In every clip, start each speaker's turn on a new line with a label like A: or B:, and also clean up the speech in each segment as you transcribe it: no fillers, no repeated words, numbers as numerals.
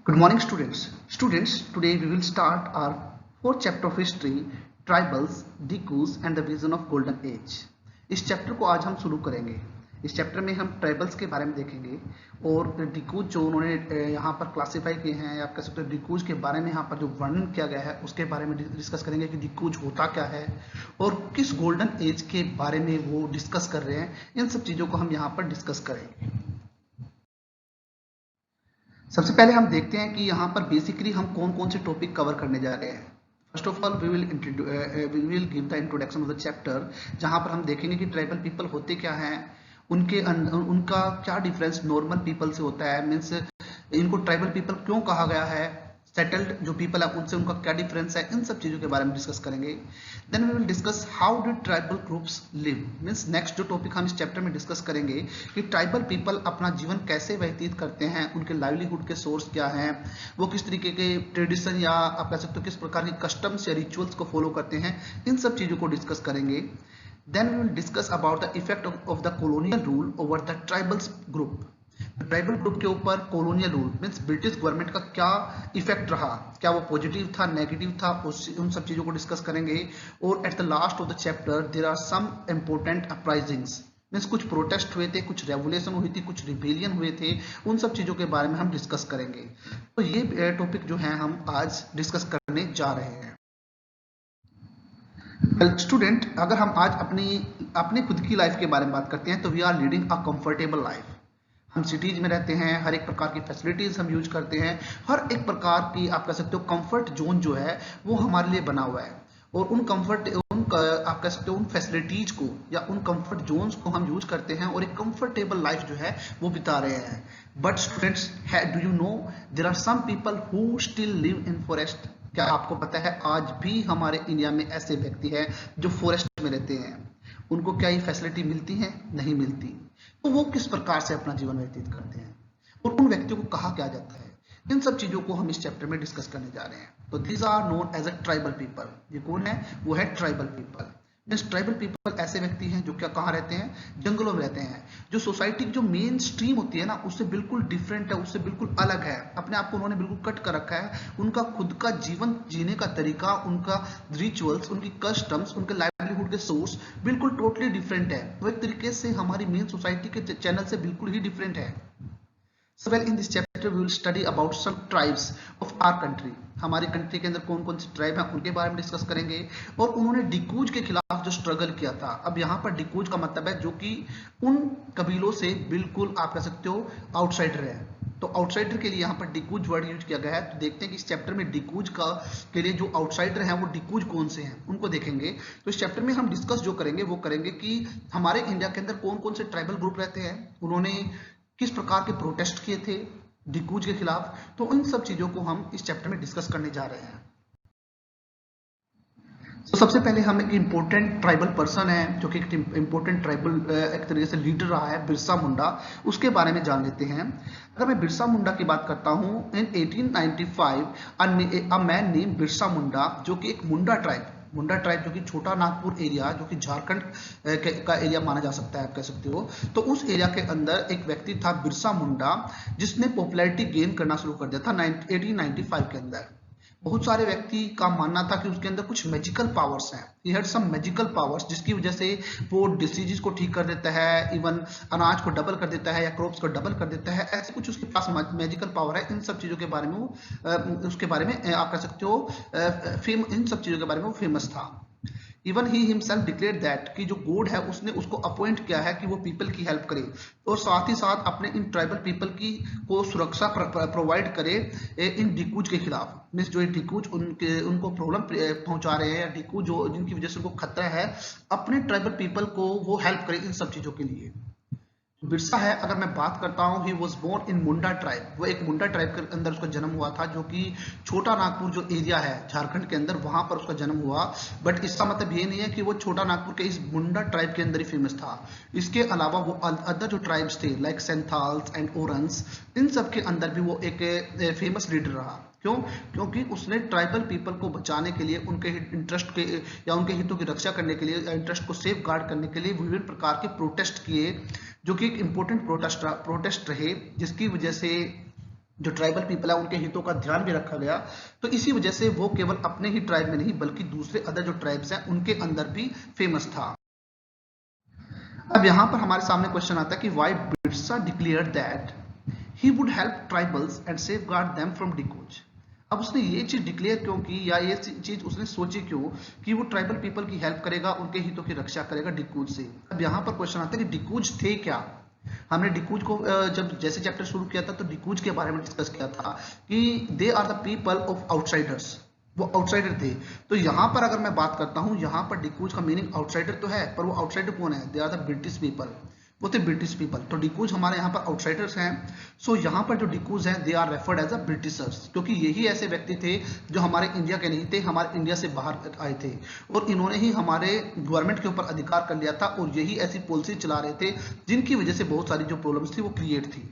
A: Good morning, students. Students, today we will start our fourth chapter of history, tribals, Dikus and the vision of golden age. इस chapter को आज हम शुरू करेंगे। इस chapter में हम ट्राइबल्स के बारे में देखेंगे और डिकूज जो उन्होंने यहाँ पर क्लासिफाई किए हैं, या आप कह सकते हो डिकूज के बारे में यहाँ पर जो वर्णन किया गया है उसके बारे में डिस्कस करेंगे कि डिकूज होता क्या है और किस गोल्डन एज के बारे में वो डिस्कस कर रहे हैं। इन सब चीज़ों को हम यहाँ पर डिस्कस करेंगे। सबसे पहले हम देखते हैं कि यहाँ पर बेसिकली हम कौन कौन से टॉपिक कवर करने जा रहे हैं। First of all we will give the introduction of the chapter, जहाँ पर हम देखेंगे कि ट्राइबल पीपल होते क्या हैं, उनका क्या डिफरेंस नॉर्मल पीपल से होता है, मीन्स इनको ट्राइबल पीपल क्यों कहा गया है, सेटल्ड जो पीपल है उनसे उनका क्या डिफरेंस है, इन सब चीज़ों के बारे में डिस्कस करेंगे। Then we will discuss how did tribal groups live, means next जो टॉपिक हम इस चैप्टर में डिस्कस करेंगे कि ट्राइबल पीपल अपना जीवन कैसे व्यतीत करते हैं, उनके लाइवलीहुड के सोर्स क्या हैं, वो किस तरीके के ट्रेडिशन या आप कह सकते हो किस प्रकार के कस्टम्स या रिचुअल्स को फॉलो करते हैं, इन सब चीज़ों को डिस्कस करेंगे। Then we will discuss about the effect of the colonial rule over the tribals group. Tribal group के ऊपर colonial rule means British government का क्या इफेक्ट रहा, क्या वो पॉजिटिव था, नेगेटिव था, उन सब चीजों को डिस्कस करेंगे। और at the last of the chapter there are some important uprisings, means कुछ प्रोटेस्ट हुए थे, कुछ रेवोल्यूशन हुई थी, कुछ रिबेलियन हुए थे, उन सब चीजों के बारे में हम डिस्कस करेंगे। तो ये टॉपिक जो है हम आज डिस्कस करने जा रहे हैं। स्टूडेंट, अगर हम आज अपनी खुद की लाइफ के बारे में बात करते हैं तो we are leading a comfortable life. हम सिटीज में रहते हैं, हर एक प्रकार की फैसिलिटीज हम यूज करते हैं, हर एक प्रकार की आप कह सकते हो कंफर्ट जोन जो है वो हमारे लिए बना हुआ है, और आप कह सकते हो उन फैसिलिटीज को या उन कंफर्ट जोन्स को हम यूज करते हैं और एक कंफर्टेबल लाइफ जो है वो बिता रहे हैं। But students, do you know there are some people who still live in forest. क्या आपको पता है आज भी हमारे इंडिया में ऐसे व्यक्ति हैं जो फॉरेस्ट में रहते हैं, उनको क्या ये फैसिलिटी मिलती है? नहीं मिलती। तो वो किस प्रकार से अपना जीवन व्यतीत करते हैं और उन व्यक्तियों को कहा क्या जाता है, इन सब चीजों को हम इस चैप्टर में डिस्कस करने जा रहे हैं। तो these are known as a tribal people. ये कौन है? वो है ट्राइबल पीपल। ट्राइबल पीपल ऐसे व्यक्ति हैं जो क्या कहाँ रहते हैं? जंगलों में रहते हैं। जो सोसाइटी की जो मेन स्ट्रीम होती है ना, उससे बिल्कुल डिफरेंट है, उससे बिल्कुल अलग है। अपने आप को उन्होंने बिल्कुल कट कर रखा है। उनका खुद का जीवन जीने का तरीका, उनका रिचुअल्स, उनकी कस्टम्स, उनके लाइवलीहुड के सोर्स बिल्कुल टोटली डिफरेंट है। वो एक तरीके से हमारी मेन सोसाइटी के चैनल से बिल्कुल ही डिफरेंट है। So well, in this chapter we will study about some tribes of our country. हमारी कंट्री के अंदर कौन कौन सी ट्राइब हैं उनके बारे में डिस्कस करेंगे, और उन्होंने डिकूज के खिलाफ जो स्ट्रगल किया था। अब यहाँ पर डिकूज का मतलब है जो कि उन कबीलों से बिल्कुल आप कह सकते हो आउटसाइडर है। तो आउटसाइडर के लिए यहाँ पर डिकूज वर्ड यूज किया गया है। तो देखते हैं कि इस चैप्टर में डिकूज का के लिए जो आउटसाइडर हैं वो डिकूज कौन से हैं, उनको देखेंगे। तो इस चैप्टर में हम डिस्कस जो करेंगे वो करेंगे कि हमारे इंडिया के अंदर कौन कौन से ट्राइबल ग्रुप रहते हैं, उन्होंने किस प्रकार के प्रोटेस्ट किए थे डिकूज के खिलाफ। तो इन सब चीजों को हम इस चैप्टर में डिस्कस करने जा रहे हैं। तो सबसे पहले हम एक इम्पोर्टेंट ट्राइबल पर्सन है जो कि एक इम्पोर्टेंट ट्राइबल एक तरीके से लीडर रहा है, बिरसा मुंडा, उसके बारे में जान लेते हैं। अगर मैं बिरसा मुंडा की बात करता हूं, इन 1895 a man name Birsa Munda, जो कि एक मुंडा ट्राइब जो कि छोटा नागपुर एरिया, जो कि झारखंड का एरिया माना जा सकता है, आप कह सकते हो। तो उस एरिया के अंदर एक व्यक्ति था बिरसा मुंडा, जिसने पॉपुलैरिटी गेन करना शुरू कर दिया था 1895 के अंदर। बहुत सारे व्यक्ति का मानना था कि उसके अंदर कुछ मैजिकल पावर्स हैं, he had some magical powers, जिसकी वजह से वो डिसीजेस को ठीक कर देता है, इवन अनाज को डबल कर देता है या क्रॉप्स को डबल कर देता है। ऐसे कुछ उसके पास मैजिकल पावर है। इन सब चीजों के बारे में उसके बारे में आप कह सकते हो इन सब चीजों के बारे में वो फेमस था। Even he himself declare that कि जो गॉड है उसने उसको अपॉइंट किया है कि वो पीपल की हेल्प करे, और साथ ही साथ अपने इन ट्राइबल पीपल की को सुरक्षा प्रोवाइड करे इन डिकूज के खिलाफ। मीन्स जो डिकूज उनको प्रॉब्लम पहुंचा रहे हैं, या डिकूज जो जिनकी वजह से उनको खतरा है, अपने ट्राइबल पीपल को वो हेल्प करे इन सब चीजों के लिए। बिरसा है, अगर मैं बात करता हूँ, he was born in Munda tribe. वो एक मुंडा ट्राइब के अंदर उसका जन्म हुआ था, जो कि छोटा नागपुर जो एरिया है झारखंड के अंदर, वहां पर उसका जन्म हुआ। बट इसका मतलब ये नहीं है कि वो छोटा नागपुर के इस मुंडा ट्राइब के अंदर ही फेमस था। इसके अलावा वो अदर जो ट्राइब्स थे लाइक सेंथाल्स एंड ओरन्स, इन सब के अंदर भी वो एक फेमस लीडर रहा। क्यों? क्योंकि उसने ट्राइबल पीपल को बचाने के लिए, उनके इंटरेस्ट के या उनके हितों की रक्षा करने के लिए, इंटरेस्ट को सेफ गार्ड करने के लिए विभिन्न प्रकार के प्रोटेस्ट किए, जो कि एक इम्पोर्टेंट प्रोटेस्ट रहे, जिसकी वजह से जो ट्राइबल पीपल है उनके हितों का ध्यान भी रखा गया। तो इसी वजह से वो केवल अपने ही ट्राइब में नहीं बल्कि दूसरे अदर जो ट्राइब्स हैं उनके अंदर भी फेमस था। अब यहाँ पर हमारे सामने क्वेश्चन आता है कि why Birsa declared that he would help tribals and safeguard them from dikus. अब उसने ये चीज डिक्लेयर क्यों की या ये चीज उसने सोची क्यों कि वो ट्राइबल पीपल की हेल्प करेगा, उनके हितों की रक्षा करेगा डिकूज से। अब यहाँ पर क्वेश्चन आता है कि डिकूज थे क्या। हमने डिकूज को जब जैसे चैप्टर शुरू किया था तो डिकूज के बारे में डिस्कस किया था कि they are the people of outsiders, वो आउटसाइडर थे। तो यहाँ पर अगर मैं बात करता हूँ, यहाँ पर डिकूज का मीनिंग आउटसाइडर तो है, पर वो आउटसाइडर कौन है? They are the British people, वो थे ब्रिटिश पीपल। तो डिकूज हमारे यहाँ पर आउटसाइडर्स हैं। सो यहाँ पर जो डिकूज हैं they are referred as a Britishers, क्योंकि यही ऐसे व्यक्ति थे जो हमारे इंडिया के नहीं थे, हमारे इंडिया से बाहर आए थे और इन्होंने ही हमारे गवर्नमेंट के ऊपर अधिकार कर लिया था और यही ऐसी पॉलिसी चला रहे थे जिनकी वजह से बहुत सारी जो प्रॉब्लम्स थी वो क्रिएट थी।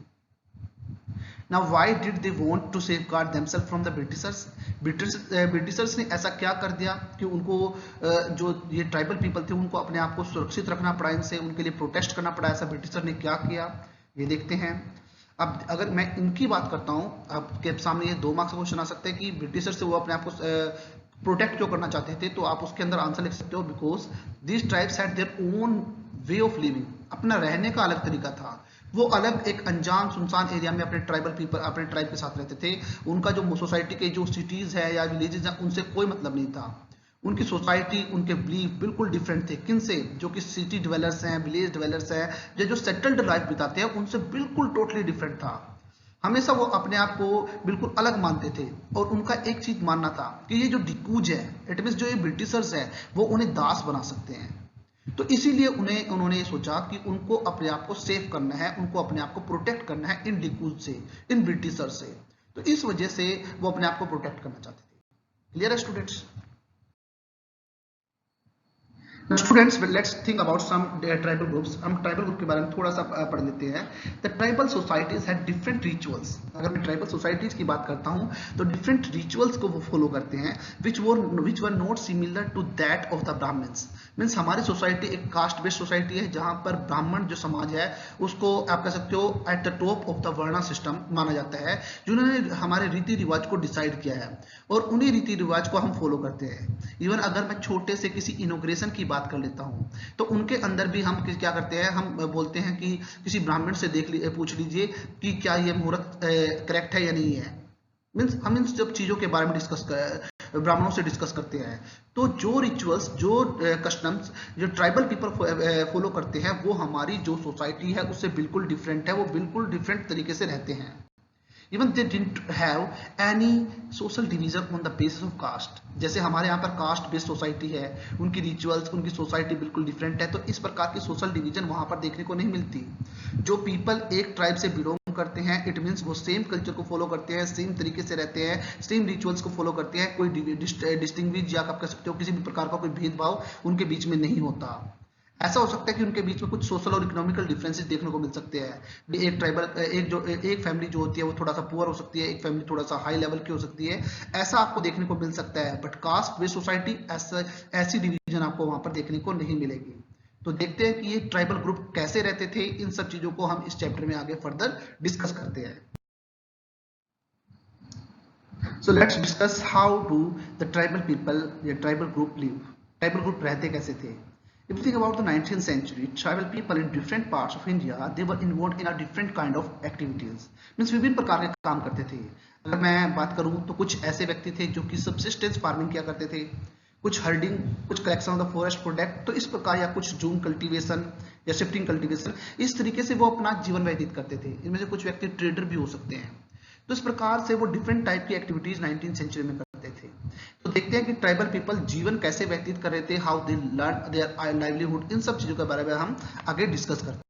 A: Now why did they want to safeguard themselves from the Britishers? Britishers ने ऐसा क्या कर दिया कि उनको जो ये ट्राइबल पीपल थे उनको अपने आप को सुरक्षित रखना पड़ा, इनसे उनके लिए प्रोटेस्ट करना पड़ा। ऐसा ब्रिटिशर ने क्या किया ये देखते हैं। अब अगर मैं इनकी बात करता हूँ, आपके सामने ये 2 मार्क्स का क्वेश्चन आ सकता है कि ब्रिटिशर से वो अपने आप को प्रोटेक्ट क्यों करना चाहते थे, तो आप उसके अंदर आंसर लिख सकते हो because this tribes had their own way of living, अपना रहने का अलग तरीका था। वो अलग एक अनजान सुनसान एरिया में अपने ट्राइबल पीपल अपने ट्राइब के साथ रहते थे। उनका जो सोसाइटी के जो सिटीज है या विलेजेस हैं उनसे कोई मतलब नहीं था। उनकी सोसाइटी, उनके बिलीफ बिल्कुल डिफरेंट थे। किनसे? जो कि सिटी डिवेलपर्स हैं, विलेज डिवेलपर्स हैं, जो सेटल्ड लाइफ बिताते हैं उनसे बिल्कुल टोटली डिफरेंट था। हमेशा वो अपने आप को बिल्कुल अलग मानते थे और उनका एक चीज मानना था कि ये जो डिकूज है, इट मींस जो ये ब्रिटिशर्स है वो उन्हें दास बना सकते हैं। तो इसीलिए उन्होंने ये सोचा कि उनको अपने आप को सेव करना है, उनको अपने आप को प्रोटेक्ट करना है इन डिकूज से, इन ब्रिटिशर से। तो इस वजह से वो अपने आप को प्रोटेक्ट करना चाहते थे। क्लियर है students? Students let's think about some tribal groups. हम ट्राइबल ग्रुप के बारे में थोड़ा सा पढ़ लेते हैं। The tribal societies had different rituals. अगर मैं ट्राइबल सोसाइटीज की बात करता हूं तो डिफरेंट रिचुअल्स को वो फॉलो करते हैं which were not similar to that of the Brahmins. Means हमारी सोसाइटी एक कास्ट बेस्ड सोसाइटी है जहां पर ब्राह्मण जो समाज है उसको आप कह सकते हो at the top of the varna system माना जाता है, जिन्होंने हमारे रीति रिवाज को डिसाइड किया है और उन्हीं रीति रिवाज को हम फॉलो करते हैं। इवन अगर मैं छोटे से किसी इनोग्रेशन की बात कर लेता हूं तो उनके अंदर भी हम क्या करते हैं, हम बोलते हैं कि किसी ब्राह्मण से पूछ लीजिए कि क्या ये मुहूर्त करेक्ट है या नहीं है। मीन्स हम इन सब चीजों के बारे में ब्राह्मणों से डिस्कस करते हैं। तो जो रिचुअल्स, जो कस्टम्स जो ट्राइबल पीपल फॉलो करते हैं वो हमारी जो सोसाइटी है उससे बिल्कुल डिफरेंट है, वो बिल्कुल डिफरेंट तरीके से रहते हैं। Even they didn't have any social division on the basis of caste। जैसे हमारे यहाँ पर कास्ट बेस्ड सोसाइटी है, उनकी रिचुअल्स, उनकी सोसाइटी बिल्कुल डिफरेंट है। तो इस प्रकार की सोशल डिवीजन वहां पर देखने को नहीं मिलती। जो पीपल एक ट्राइब से बिलोंग करते हैं इट मीन्स वो सेम कल्चर को फॉलो करते हैं, सेम तरीके से रहते हैं, सेम रिचुअल्स को फॉलो करते हैं। कोई डिस्टिंग्विश या आप कह सकते हो किसी भी प्रकार का कोई भेदभाव उनके बीच में नहीं होता। ऐसा हो सकता है कि उनके बीच में कुछ सोशल और इकोनॉमिकल डिफरेंसेस देखने को मिल सकते हैं। एक फैमिली जो होती है वो थोड़ा सा पुअर हो सकती है, एक फैमिली थोड़ा सा हाई लेवल की हो सकती है, ऐसा आपको देखने को मिल सकता है। बट कास्ट बेस्ड सोसाइटी ऐसी डिवीजन आपको वहां पर देखने को नहीं मिलेगी। तो देखते हैं कि ये ट्राइबल ग्रुप कैसे रहते थे। इन सब चीजों को हम इस चैप्टर में आगे फर्दर डिस्कस करते हैं। So let's discuss how do the tribal people, the tribal group live. Tribal group रहते कैसे थे? If you think about the 19th century, tribal people in different parts of India, they were involved in a different kind of activities. Means विभिन्न प्रकार के काम करते थे। अगर मैं बात करूं तो कुछ ऐसे व्यक्ति थे जो कि सबसिस्टेंस फार्मिंग किया करते थे, कुछ हर्डिंग, कुछ collection of the forest product, तो इस प्रकार, या कुछ जूम कल्टीवेशन या शिफ्टिंग कल्टीवेशन, इस तरीके से वो अपना जीवन व्यतीत करते थे। इनमें से कुछ व्यक्ति ट्रेडर भी हो सकते हैं। तो इस प्रकार से वो डिफरेंट टाइप की एक्टिविटीज 19th सेंचुरी में करते थे। तो देखते हैं कि ट्राइबल पीपल जीवन कैसे व्यतीत कर रहे थे, how they learn their livelihood, इन सब चीजों के बारे में हम आगे डिस्कस करते हैं।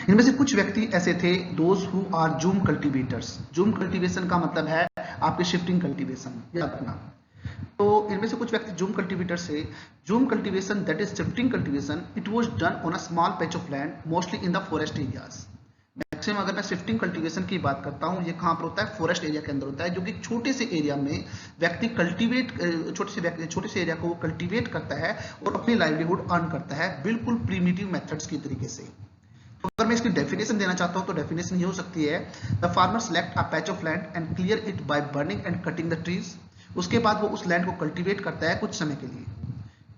A: इनमें से कुछ व्यक्ति ऐसे थे, those who are jhum cultivators. Jhum cultivation का मतलब है आपके शिफ्टिंग कल्टीवेशन, याद रखना। तो इनमें से कुछ व्यक्ति जूम कल्टीवेटर से, zoom cultivation that is shifting cultivation, it was done on a small patch of land mostly in the forest areas. Maximum अगर मैं शिफ्टिंग कल्टीवेशन की बात करता हूं, ये कहां पर होता है? फॉरेस्ट एरिया के अंदर होता है, जो कि छोटे से एरिया में व्यक्ति छोटे से एरिया को वो कल्टीवेट करता है और अपनी लाइवलीहुड अर्न करता है, बिल्कुल प्रिमिटिव मेथड्स की तरीके से। तो अगर मैं इसकी डेफिनेशन देना चाहता हूँ तो डेफिनेशन ये हो सकती है, the farmer select a patch of land and clear it by burning and cutting the trees. उसके बाद वो उस लैंड को कल्टीवेट करता है कुछ समय के लिए।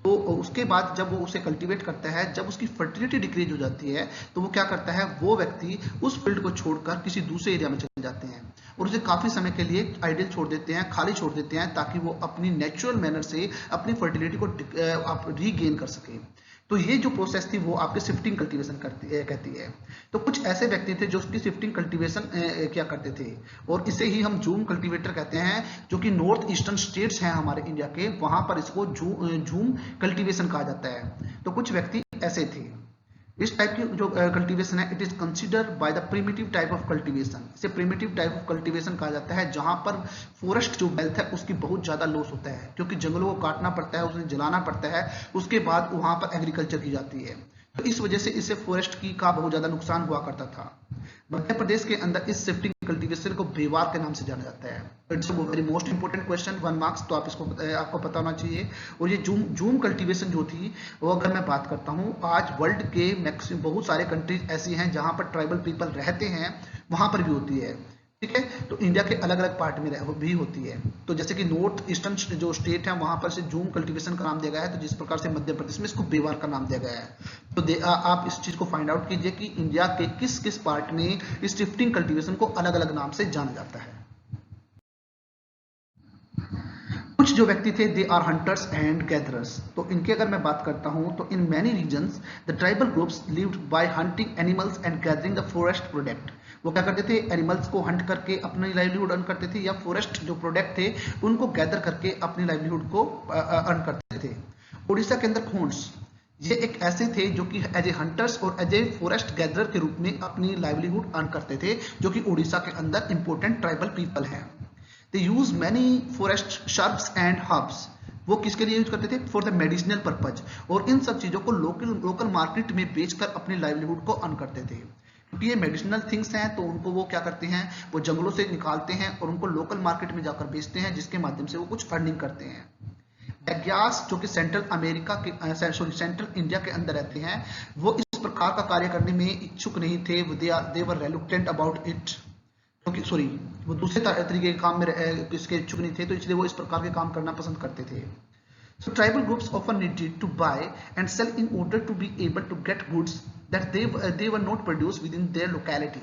A: तो उसके बाद जब वो उसे कल्टीवेट करता है, जब उसकी फर्टिलिटी डिक्रीज हो जाती है, तो वो क्या करता है, वो व्यक्ति उस फील्ड को छोड़कर किसी दूसरे एरिया में चले जाते हैं और उसे काफी समय के लिए आइडियल छोड़ देते हैं, खाली छोड़ देते हैं, ताकि वो अपनी नेचुरल मैनर से अपनी फर्टिलिटी को रीगेन कर सके। तो ये जो प्रोसेस थी वो आपके शिफ्टिंग कल्टीवेशन कहती है। तो कुछ ऐसे व्यक्ति थे जो उसकी शिफ्टिंग कल्टीवेशन क्या करते थे, और इसे ही हम जूम कल्टीवेटर कहते हैं, जो कि नॉर्थ ईस्टर्न स्टेट्स हैं हमारे इंडिया के, वहां पर इसको जूम कल्टीवेशन कहा जाता है। तो कुछ व्यक्ति ऐसे थे। इस टाइप की जो कल्टीवेशन है, it is considered by the primitive type of cultivation. इसे प्रिमिटिव टाइप ऑफ कल्टीवेशन कहा जाता है, जहां पर फॉरेस्ट जो वेल्थ है उसकी बहुत ज्यादा लॉस होता है, क्योंकि जंगलों को काटना पड़ता है, उसे जलाना पड़ता है, उसके बाद वहां पर एग्रीकल्चर की जाती है। तो इस वजह से इससे फॉरेस्ट की का बहुत ज्यादा नुकसान हुआ करता था। मध्य प्रदेश के अंदर इस शिफ्टिंग कल्टीवेशन को बेवार के नाम से जाना जाता है। It's a very most important question, 1 marks, तो आपको पता होना चाहिए। और ये जूम कल्टीवेशन जो थी, वो अगर मैं बात करता हूँ, आज वर्ल्ड के मैक्सिमम बहुत सारे कंट्रीज ऐसी हैं जहां पर ट्राइबल पीपल रहते हैं, वहां पर भी होती है। ठीक है, तो इंडिया के अलग अलग पार्ट में भी होती है। तो जैसे कि नॉर्थ ईस्टर्न जो स्टेट है वहां पर से जूम कल्टीवेशन का नाम दिया गया है, तो जिस प्रकार से मध्य प्रदेश में इसको बेवार का नाम दिया गया है। तो आप इस चीज को फाइंड आउट कीजिए कि इंडिया के किस किस पार्ट में इस शिफ्टिंग कल्टीवेशन को अलग अलग नाम से जाना जाता है। कुछ जो व्यक्ति थे, they are hunters and gatherers. तो इनकी अगर मैं बात करता हूं, तो in many regions the tribal groups lived by hunting animals and gathering the forest product. वो क्या करते थे, एनिमल्स को हंट करके अपनी लाइवलीहुड अर्न करते थे, या फॉरेस्ट जो प्रोडक्ट थे उनको गैदर करके अपनी लाइवलीहुड को अर्न करते थे। उड़ीसा के अंदर खोंड्स, ये एक ऐसे थे जो कि एज ए हंटर्स और एज ए फॉरेस्ट गैदरर के रूप में अपनी लाइवलीहुड अर्न करते थे, जो कि उड़ीसा के अंदर इंपॉर्टेंट ट्राइबल पीपल हैं। They use many forest shrubs and herbs. वो किसके लिए यूज करते थे, फॉर द मेडिसिनल पर्पज, और इन सब चीजों को लोकल मार्केट में बेचकर अपनी लाइवलीहुड को अर्न करते थे। क्योंकि ये मेडिसिनल थिंग्स हैं, तो उनको वो क्या करते हैं, वो जंगलों से निकालते हैं और उनको लोकल मार्केट में जाकर बेचते हैं, जिसके माध्यम से वो कुछ अर्निंग करते हैं। बैग्यास जो कि सेंट्रल इंडिया के अंदर रहते हैं, वो इस प्रकार का कार्य करने में इच्छुक नहीं थे, दे वर रेलुक्टेंट अबाउट इट, क्योंकि वो दूसरे तरीके के काम में इसके इच्छुक नहीं थे, तो इसलिए वो इस प्रकार के काम करना पसंद करते थे। So tribal groups often needed to buy and sell in order to be able to get goods that they were not produced within their locality.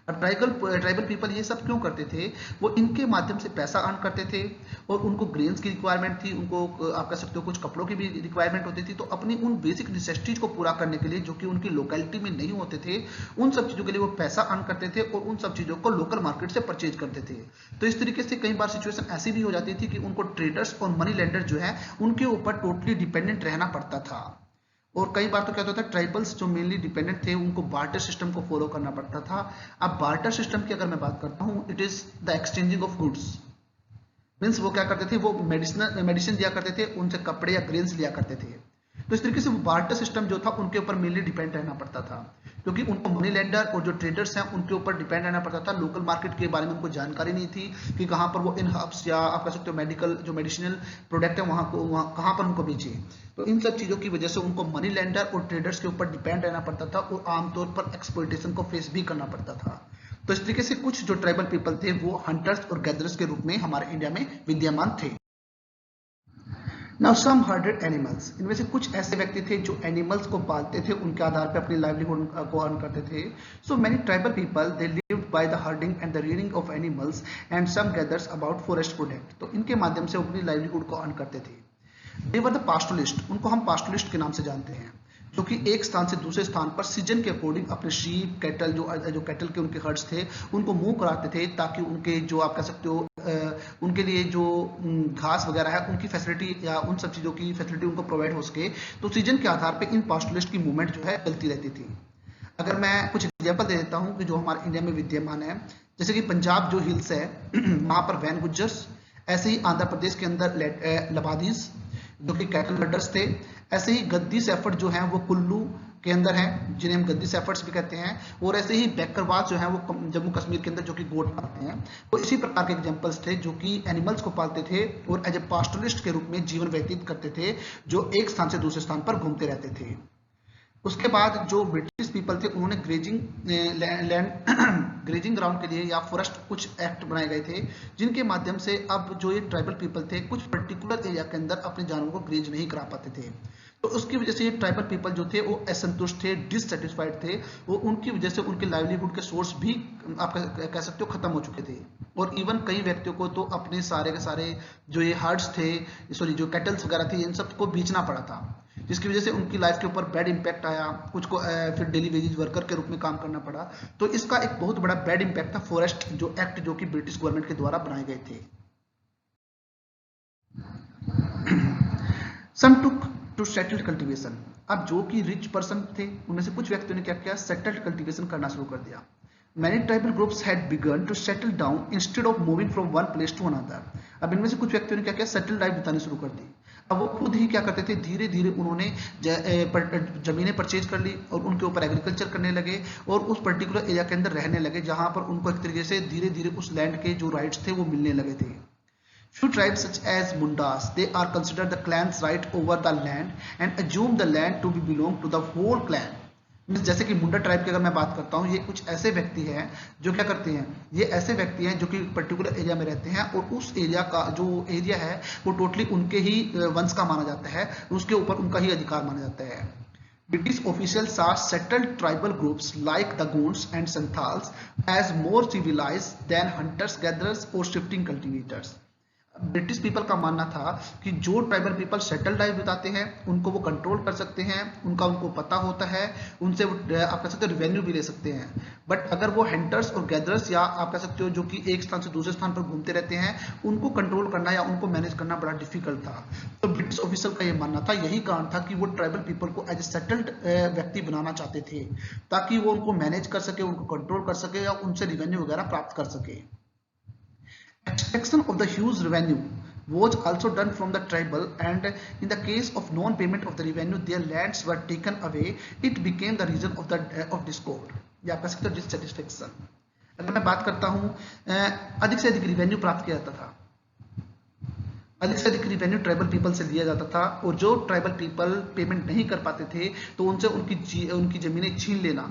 A: अब ट्राइबल पीपल ये सब क्यों करते थे, वो इनके माध्यम से पैसा अर्न करते थे, और उनको ग्रेन्स की रिक्वायरमेंट थी, उनको आप कह सकते हो कुछ कपड़ों की भी रिक्वायरमेंट होती थी। तो अपनी उन बेसिक नेसेसिटीज को पूरा करने के लिए, जो कि उनकी लोकेलिटी में नहीं होते थे, उन सब चीजों के लिए वो पैसा अर्न करते थे और उन सब चीजों को लोकल मार्केट से परचेज करते थे। तो इस तरीके से कई बार सिचुएशन ऐसी भी हो जाती थी कि उनको ट्रेडर्स और मनी लेंडर जो है उनके ऊपर टोटली डिपेंडेंट रहना पड़ता था। और कई बार तो क्या होता था, ट्राइबल्स जो मेनली डिपेंडेंट थे उनको बार्टर सिस्टम को फॉलो करना पड़ता था। अब बार्टर सिस्टम की अगर मैं बात करता हूं, it is the exchanging of goods. Means वो क्या करते थे, वो मेडिसिन दिया करते थे, उनसे कपड़े या ग्रेन्स लिया करते थे। तो इस तरीके से वो बार्टर सिस्टम जो था उनके ऊपर मेनली डिपेंड रहना पड़ता था, क्योंकि उनको मनी लेंडर और जो ट्रेडर्स हैं उनके ऊपर डिपेंड रहना पड़ता था। लोकल मार्केट के बारे में उनको जानकारी नहीं थी कि कहाँ पर वो इन हर्ब्स या आप कह सकते हो मेडिकल जो मेडिसिनल प्रोडक्ट है वहाँ कहाँ पर उनको बेचे। तो इन सब चीजों की वजह से उनको मनी लेंडर और ट्रेडर्स के ऊपर डिपेंड रहना पड़ता था, और आमतौर पर एक्सप्लॉयटेशन को फेस भी करना पड़ता था। तो इस तरीके से कुछ जो ट्राइबल पीपल थे वो हंटर्स और गैदरर्स के रूप में हमारे इंडिया में विद्यमान थे। Now some herded animals, इनमें से कुछ ऐसे व्यक्ति थे जो एनिमल्स को पालते थे, उनके आधार पर अपनी लाइवलीहुड को अर्न करते थे। So many tribal people they lived by the herding and the rearing of animals and some gathers about forest product। तो इनके माध्यम से अपनी लाइवलीहुड को अर्न करते थे। They were the pastoralist, उनको हम pastoralist के नाम से जानते हैं, जो कि एक स्थान से दूसरे स्थान पर सीजन के अकॉर्डिंग अपने शीप कैटल जो कैटल के उनके हर्ड्स थे उनको मूव कराते थे, ताकि उनके जो आप कह सकते हो उनके लिए जो घास वगैरह है उनकी फैसिलिटी या उन सब चीज़ों की फैसिलिटी उनको प्रोवाइड हो सके। तो सीजन के आधार पे इन पास्टोरलिस्ट की मूवमेंट जो है चलती रहती थी। अगर मैं कुछ एग्जाम्पल दे देता हूँ कि जो हमारे इंडिया में विद्यमान है, जैसे कि पंजाब जो हिल्स है वहाँ पर वैन गुज्जर्स, ऐसे ही आंध्र प्रदेश के अंदर लबादीज जो कि कैटल हर्डर्स थे, ऐसे ही गद्दी सेफर्ड जो हैं वो कुल्लू के अंदर हैं जिन्हें हम गद्दी सेफर्ड्स भी कहते हैं, और ऐसे ही बैकरवास जो हैं वो जम्मू कश्मीर के अंदर जो कि गोट पालते हैं। तो इसी प्रकार के एग्जांपल्स थे जो कि एनिमल्स को पालते थे और एज ए पास्टोरलिस्ट के रूप में जीवन व्यतीत करते थे, जो एक स्थान से दूसरे स्थान पर घूमते रहते थे। उसके बाद जो ब्रिटिश पीपल थे उन्होंने ग्रेजिंग लैंड ग्रेजिंग ग्राउंड के लिए या फॉरेस्ट कुछ एक्ट बनाए गए थे, जिनके माध्यम से अब जो ये ट्राइबल पीपल थे कुछ पर्टिकुलर एरिया के अंदर अपने जानवरों को ग्रेज नहीं करा पाते थे। तो उसकी वजह से ये ट्राइबल पीपल जो थे वो असंतुष्ट थे, डिससेटिस्फाइड थे, वो उनकी वजह से उनके लाइवलीहुड के सोर्स भी आप कह सकते हो खत्म हो चुके थे। और इवन कई व्यक्तियों को तो अपने सारे के सारे जो ये हर्ड्स थे, सॉरी जो कैटल्स वगैरह थे, इन सब को बेचना पड़ा था, जिसकी वजह से उनकी लाइफ के ऊपर बैड इंपैक्ट आया। कुछ को फिर डेली वेजेज वर्कर के रूप में काम करना पड़ा। तो इसका एक बहुत बड़ा बैड इंपैक्ट था फॉरेस्ट जो एक्ट जो कि ब्रिटिश गवर्नमेंट के द्वारा बनाए गए थे। सम टुक टू सेटल्ड कल्टीवेशन। अब जो कि रिच पर्सन थे उनमें से कुछ व्यक्तियों ने क्या किया, सेटल्ड कल्टीवेशन करना शुरू कर दिया। Many tribal groups had begun to settle down instead of moving from one place to another. अब इनमें से कुछ व्यक्तियों ने क्या किया, सेटल लाइफ बितानी शुरू कर दी। अब वो खुद ही क्या करते थे, धीरे धीरे उन्होंने जमीनें परचेज कर ली और उनके ऊपर एग्रीकल्चर करने लगे और उस पर्टिकुलर एरिया के अंदर रहने लगे, जहां पर उनको एक तरीके से धीरे धीरे उस लैंड के जो राइट्स थे वो मिलने लगे थे। Few tribes such as Mundas, they are considered the clan's right over the land and assume the land to be belong to the whole clan. जैसे कि मुंडा ट्राइब की अगर मैं बात करता हूँ, ये कुछ ऐसे व्यक्ति हैं जो क्या करते हैं, ये ऐसे व्यक्ति हैं जो कि पर्टिकुलर एरिया में रहते हैं और उस एरिया का जो एरिया है वो टोटली उनके ही वंश का माना जाता है, उसके ऊपर उनका ही अधिकार माना जाता है। British officials saw settled tribal groups like the Gonds and Santals as more civilized than hunters gatherers or shifting cultivators. British people का मानना था कि जो ट्राइबल पीपल सेटल लाइफ बिताते हैं उनको वो कंट्रोल कर सकते हैं, उनको पता होता है, उनसे आप कह सकते हो रिवेन्यू भी ले सकते हैं। बट अगर वो हंटर्स और गैदरर्स या आप कह सकते हो जो कि एक स्थान से दूसरे स्थान पर घूमते रहते हैं, उनको कंट्रोल करना या उनको मैनेज करना बड़ा डिफिकल्ट था। तो ब्रिटिश ऑफिसर का ये मानना था, यही कारण था कि वो ट्राइबल पीपल को एज ए सेटल्ड व्यक्ति बनाना चाहते थे, ताकि वो उनको मैनेज कर सके, उनको कंट्रोल कर सके या उनसे रिवेन्यू वगैरह प्राप्त कर सके। Extraction of the huge revenue was also done from the tribal, and in the case of non-payment of the revenue, their lands were taken away. It became the reason of discord या आप कह सकते हो dissatisfaction। अगर मैं बात करता हूँ, अधिक से अधिक रिवेन्यू प्राप्त किया जाता था, अधिक से अधिक रिवेन्यू ट्राइबल पीपल से लिया जाता था और जो ट्राइबल पीपल पेमेंट नहीं कर पाते थे तो उनसे उनकी जमीनें छीन लेना,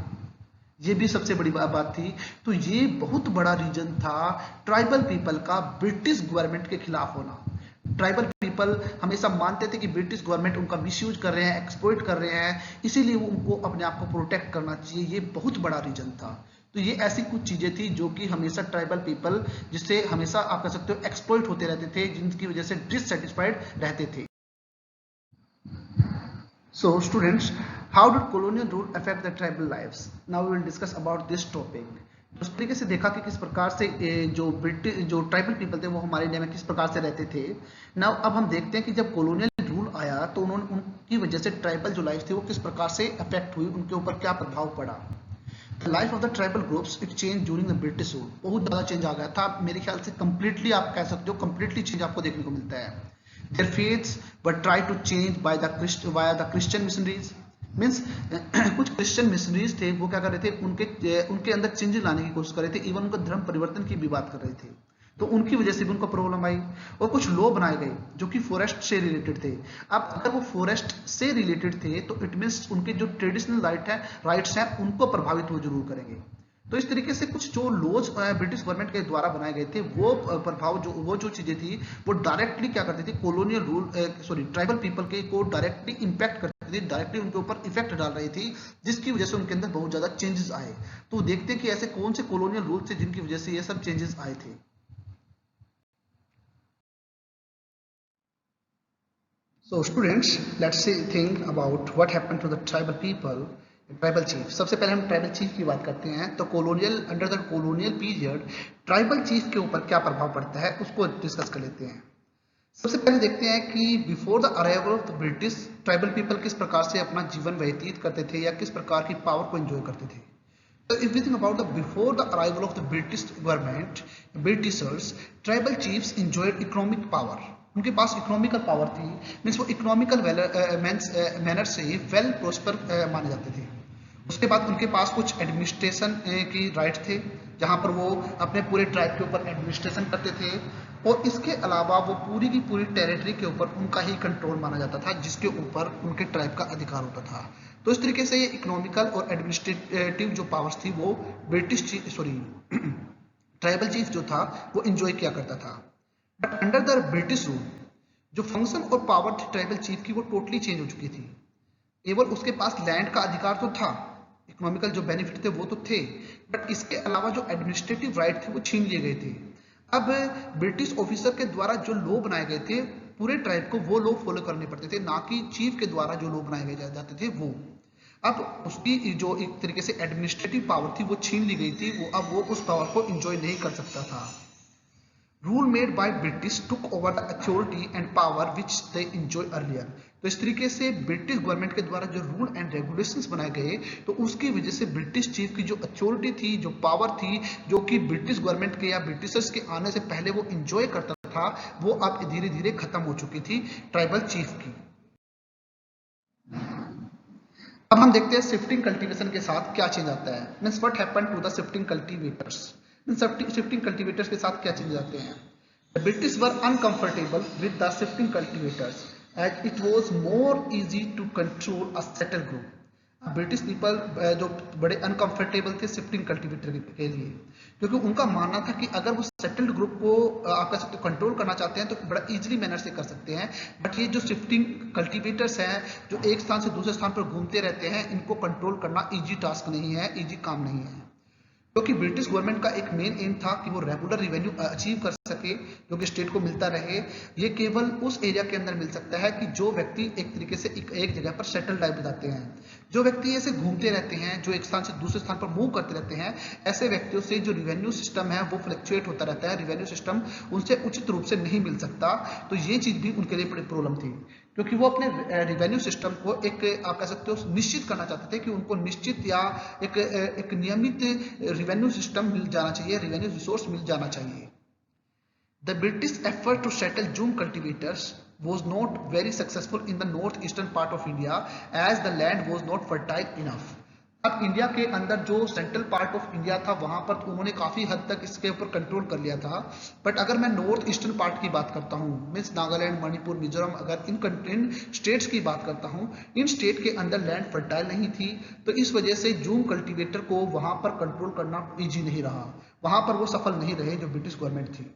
A: ये भी सबसे बड़ी बात थी। तो ये बहुत बड़ा रीजन था ट्राइबल पीपल का ब्रिटिश गवर्नमेंट के खिलाफ होना। ट्राइबल पीपल हमेशा मानते थे कि ब्रिटिश गवर्नमेंट उनका मिसयूज कर रहे हैं, एक्सप्लॉइट कर रहे हैं, इसीलिए वो उनको अपने आप को प्रोटेक्ट करना चाहिए। ये बहुत बड़ा रीजन था। तो ये ऐसी कुछ चीजें थी जो कि हमेशा ट्राइबल पीपल जिससे हमेशा आप कह सकते हो एक्सप्लॉइट होते रहते थे, जिनकी वजह से डिससेटिस्फाइड रहते थे। So students, how did colonial rule affect the tribal lives? Now we will discuss about this topic. उस तरीके से देखा कि किस प्रकार से जो ट्राइबल पीपल थे वो हमारे इंडिया में किस प्रकार से रहते थे। Now अब हम देखते हैं कि जब colonial रूल आया तो उनकी वजह से ट्राइबल जो लाइफ थी वो किस प्रकार से अफेक्ट हुई, उनके ऊपर क्या प्रभाव पड़ा। The life of the tribal groups it changed during the British rule. बहुत ज़्यादा चेंज आ गया था, मेरे ख्याल से completely आप कह सकते हो completely चेंज आपको देखने को मिलता है। Their faiths were tried to change via the Christian missionaries. Means कुछ क्रिश्चियन मिशनरीज थे, वो क्या कर रहे थे, उनके अंदर चेंज लाने की कोशिश कर रहे थे, इवन उनका धर्म परिवर्तन की भी बात कर रहे थे। तो उनकी वजह से भी उनको प्रॉब्लम आई और कुछ लॉ बनाए गए जो कि फॉरेस्ट से रिलेटेड थे। अब अगर वो फॉरेस्ट से रिलेटेड थे तो इट मीन्स उनके जो ट्रेडिशनल राइट्स हैं उनको प्रभावित वो जरूर करेंगे। तो इस तरीके से कुछ जो लॉज ब्रिटिश गवर्नमेंट के द्वारा बनाए गए थे वो प्रभाव जो चीजें थी वो डायरेक्टली क्या करती थी, कॉलोनियल रूल ट्राइबल पीपल के को डायरेक्टली इंपैक्ट करती थी, डायरेक्टली उनके ऊपर इफेक्ट डाल रही थी, जिसकी वजह से उनके अंदर बहुत ज्यादा चेंजेस आए। तो देखते हैं कि ऐसे कौन से कॉलोनियल रूल थे जिनकी वजह से ये सब चेंजेस आए थे। So students, let's think about what happened to the tribal people, tribal chief। सबसे पहले हम ट्राइबल चीफ की बात करते हैं। तो under the colonial period tribal chief के ऊपर क्या प्रभाव पड़ता है उसको डिस्कस कर लेते हैं। सबसे पहले देखते हैं कि before the arrival of the British tribal people किस प्रकार से अपना जीवन व्यतीत करते थे या किस प्रकार की पावर को एंजॉय करते थे। So if we think about the before the arrival of the British government, Britishers, tribal chiefs enjoyed economic power. उनके पास इकोनॉमिकल पावर थी, मीन्स वो इकोनॉमिकल मैनर से वेल प्रोस्पर माने जाते थे। उसके बाद उनके पास कुछ एडमिनिस्ट्रेशन की राइट थे, जहां पर वो अपने पूरे ट्राइब के ऊपर एडमिनिस्ट्रेशन करते थे और इसके अलावा वो पूरी की पूरी टेरिटरी के ऊपर उनका ही कंट्रोल माना जाता था, जिसके ऊपर उनके ट्राइब का अधिकार होता था। तो इस तरीके से ये इकोनॉमिकल और एडमिनिस्ट्रेटिव जो पावर्स थी वो ब्रिटिश ट्राइबल चीफ जो था वो इंजॉय किया करता था। But under the British rule जो फंक्शन और पावर थी ट्राइबल चीफ की वो टोटली चेंज हो चुकी थी। केवल उसके पास लैंड का अधिकार तो था, इकोनॉमिकल जो बेनिफिट थे वो तो थे, बट इसके अलावा जो एडमिनिस्ट्रेटिव राइट थे वो छीन लिए गए थे। अब ब्रिटिश ऑफिसर के द्वारा जो लॉ बनाए गए थे पूरे ट्राइब को वो लॉ फॉलो करने पड़ते थे, ना कि चीफ के द्वारा जो लॉ बनाए गए जाते थे वो। अब उसकी जो एक तरीके से एडमिनिस्ट्रेटिव पावर थी वो छीन ली गई थी, अब वो उस पावर को एंजॉय नहीं कर सकता था। Rule made by British took over the authority and power which they enjoy earlier. तो इस तरीके से ब्रिटिश गवर्नमेंट के द्वारा जो रूल एंड रेगुलेशंस बनाए गए तो उसकी वजह से ब्रिटिश चीफ की जो अथॉरिटी थी, जो पावर थी, जो कि ब्रिटिश गवर्नमेंट के या ब्रिटिशर्स के आने से पहले वो एंजॉय करता था, वो अब धीरे धीरे खत्म हो चुकी थी ट्राइबल चीफ की। अब हम देखते हैं शिफ्टिंग कल्टीवेशन के साथ क्या चेंज आता है। Means what happened to the shifting cultivators. Shifting cultivators के साथ क्या चेंज आते हैं। The British were uncomfortable with the shifting cultivators as it was more easy to control a settled group. British people जो बड़े uncomfortable थे shifting cultivator के लिए, क्योंकि उनका मानना था कि अगर वो सेटल्ड ग्रुप को आप कह सकते हो कंट्रोल करना चाहते हैं तो बड़ा इजीली मैनर से कर सकते हैं। बट ये जो शिफ्टिंग कल्टीवेटर्स हैं जो एक स्थान से दूसरे स्थान पर घूमते रहते हैं, इनको कंट्रोल करना इजी टास्क नहीं है, इजी काम नहीं है। क्योंकि ब्रिटिश गवर्नमेंट का एक मेन एम था कि वो रेगुलर रेवेन्यू अचीव कर सके जो कि स्टेट को मिलता रहे। ये केवल उस एरिया के अंदर मिल सकता है कि जो व्यक्ति एक तरीके से एक जगह पर सेटल टाइप बताते हैं। जो व्यक्ति ऐसे घूमते रहते हैं, जो एक स्थान से दूसरे स्थान पर मूव करते रहते हैं, ऐसे व्यक्तियों से जो रिवेन्यू सिस्टम है वो फ्लक्चुएट होता रहता है, रिवेन्यू सिस्टम उनसे उचित रूप से नहीं मिल सकता। तो ये चीज भी उनके लिए बड़ी प्रॉब्लम थी, क्योंकि वो अपने रिवेन्यू सिस्टम को एक आप कह सकते हो निश्चित करना चाहते थे कि उनको निश्चित या एक नियमित रिवेन्यू सिस्टम मिल जाना चाहिए, रिवेन्यू रिसोर्स मिल जाना चाहिए। The British effort to settle June cultivators was not very successful in the northeastern part of India as the land was not fertile enough. अब इंडिया के अंदर जो सेंट्रल पार्ट ऑफ इंडिया था वहां पर उन्होंने काफी हद तक इसके ऊपर कंट्रोल कर लिया था। बट अगर मैं नॉर्थ ईस्टर्न पार्ट की बात करता हूँ, मीन्स नागालैंड, मणिपुर, मिजोरम, अगर इन स्टेट्स की बात करता हूँ, इन स्टेट के अंदर लैंड फर्टाइल नहीं थी, तो इस वजह से जूम कल्टीवेटर को वहां पर कंट्रोल करना ईजी नहीं रहा, वहां पर वो सफल नहीं रहे जो ब्रिटिश गवर्नमेंट थी।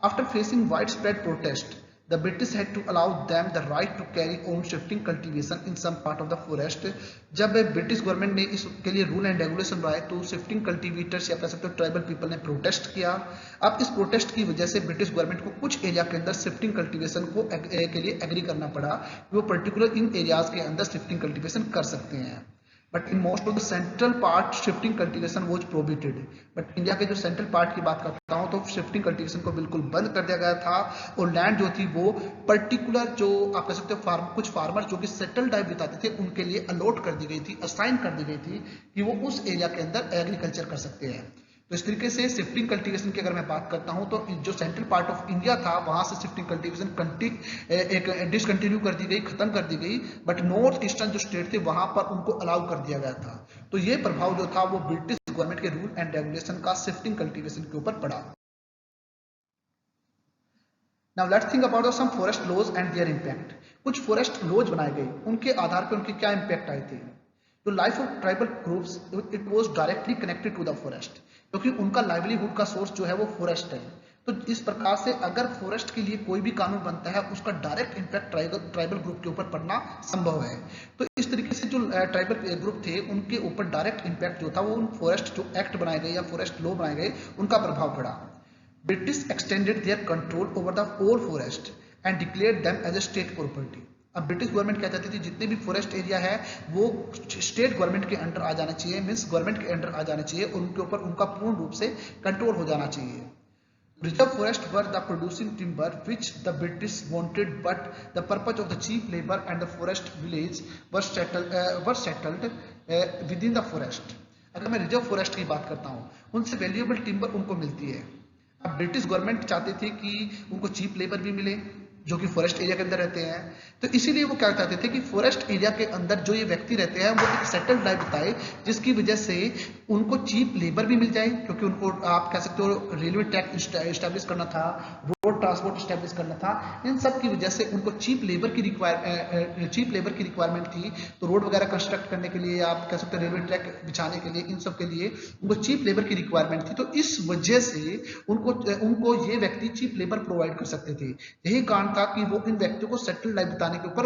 A: After facing widespread protest, the British had to allow them the right to carry on shifting cultivation in some part of the forest. जब ब्रिटिश गवर्नमेंट ने इसके लिए रूल एंड रेगुलेशन बनाए तो शिफ्टिंग कल्टीवेटर्स या कह सकते हो ट्राइबल पीपल ने प्रोटेस्ट किया। अब इस प्रोटेस्ट की वजह से ब्रिटिश गवर्नमेंट को कुछ एरिया के अंदर शिफ्टिंग कल्टीवेशन के लिए एग्री करना पड़ा कि वो पर्टिकुलर इन एरियाज के अंदर शिफ्टिंग कल्टीवेशन कर सकते हैं। But in most of the central part shifting cultivation was prohibited. But India के जो सेंट्रल पार्ट की बात करता हूँ तो शिफ्टिंग कल्टीवेशन को बिल्कुल बंद कर दिया गया था, और लैंड जो थी वो पर्टिकुलर जो आप कह सकते हो कुछ फार्मर जो कि सेटल टाइप बिताते थे उनके लिए अलॉट कर दी गई थी, असाइन कर दी गई थी कि वो उस एरिया के अंदर एग्रीकल्चर कर सकते हैं। तो इस तरीके से शिफ्टिंग कल्टीवेशन की अगर मैं बात करता हूं तो जो सेंट्रल पार्ट ऑफ इंडिया था वहां से शिफ्टिंग कल्टीवेशन एक डिसकंटिन्यू कर दी गई, खत्म कर दी गई। बट नॉर्थ ईस्टर्न जो स्टेट थे वहां पर उनको अलाउ कर दिया गया था। तो ये प्रभाव जो था वो ब्रिटिश गवर्नमेंट के रूल एंड रेगुलेशन का शिफ्टिंग कल्टीवेशन के ऊपर पड़ा। Now let's think about some forest laws and their impact. कुछ फॉरेस्ट लॉज बनाए गए, उनके आधार पर उनके क्या इंपैक्ट आए थे। तो life of tribal groups it was directly connected to the forest, क्योंकि उनका लाइवलीहुड का सोर्स जो है वो फॉरेस्ट है। तो इस प्रकार से अगर फॉरेस्ट के लिए कोई भी कानून बनता है उसका डायरेक्ट इंपैक्ट ट्राइबल ग्रुप के ऊपर पड़ना संभव है। तो इस तरीके से जो ट्राइबल ग्रुप थे उनके ऊपर डायरेक्ट इंपैक्ट जो था वो उन फॉरेस्ट जो एक्ट बनाए गए या फॉरेस्ट लॉ बनाए गए उनका प्रभाव पड़ा। British extended their control over the whole forest and declared them as a state property. अब ब्रिटिश गवर्नमेंट क्या चाहती थी, जितने भी फॉरेस्ट एरिया है वो स्टेट गवर्नमेंट के अंडर आ जाना चाहिए, मींस गवर्नमेंट के अंडर आ जाना चाहिए, उनके ऊपर उनका पूर्ण रूप से कंट्रोल हो जाना चाहिए। Reserve forest were the producing timber which the British wanted, but the purpose of the cheap labour and the forest village were settled within the forest. अगर मैं रिजर्व फॉरेस्ट की बात करता हूँ, उनसे वैल्यूएबल टिम्बर उनको मिलती है। अब ब्रिटिश गवर्नमेंट चाहते थे कि उनको चीप लेबर भी मिले जो कि फॉरेस्ट एरिया के अंदर रहते हैं, तो इसीलिए वो क्या चाहते थे कि फॉरेस्ट एरिया के अंदर जो ये व्यक्ति रहते हैं वो एक सेटल्ड लाइफ बिताए, जिसकी वजह से उनको चीप लेबर भी मिल जाए, क्योंकि उनको आप कह सकते हो रेलवे ट्रैक इस्टेब्लिश करना था, रोड रोड ट्रांसपोर्ट स्टैब्लिश करना था। इन सब की वजह से उनको चीप लेबर की रिक्वायरमेंट थी। तो रोड वगैरह कंस्ट्रक्ट करने के लिए, आप कह सकते हैं रेलवे ट्रैक बिछाने के लिए, इन सब के लिए उनको चीप लेबर की रिक्वायरमेंट थी। तो इस वजह से उनको ये व्यक्ति चीप लेबर प्रोवाइड कर सकते थे। यही कारण था कि वो इन व्यक्तियों को सेटल लाइफ बिताने के ऊपर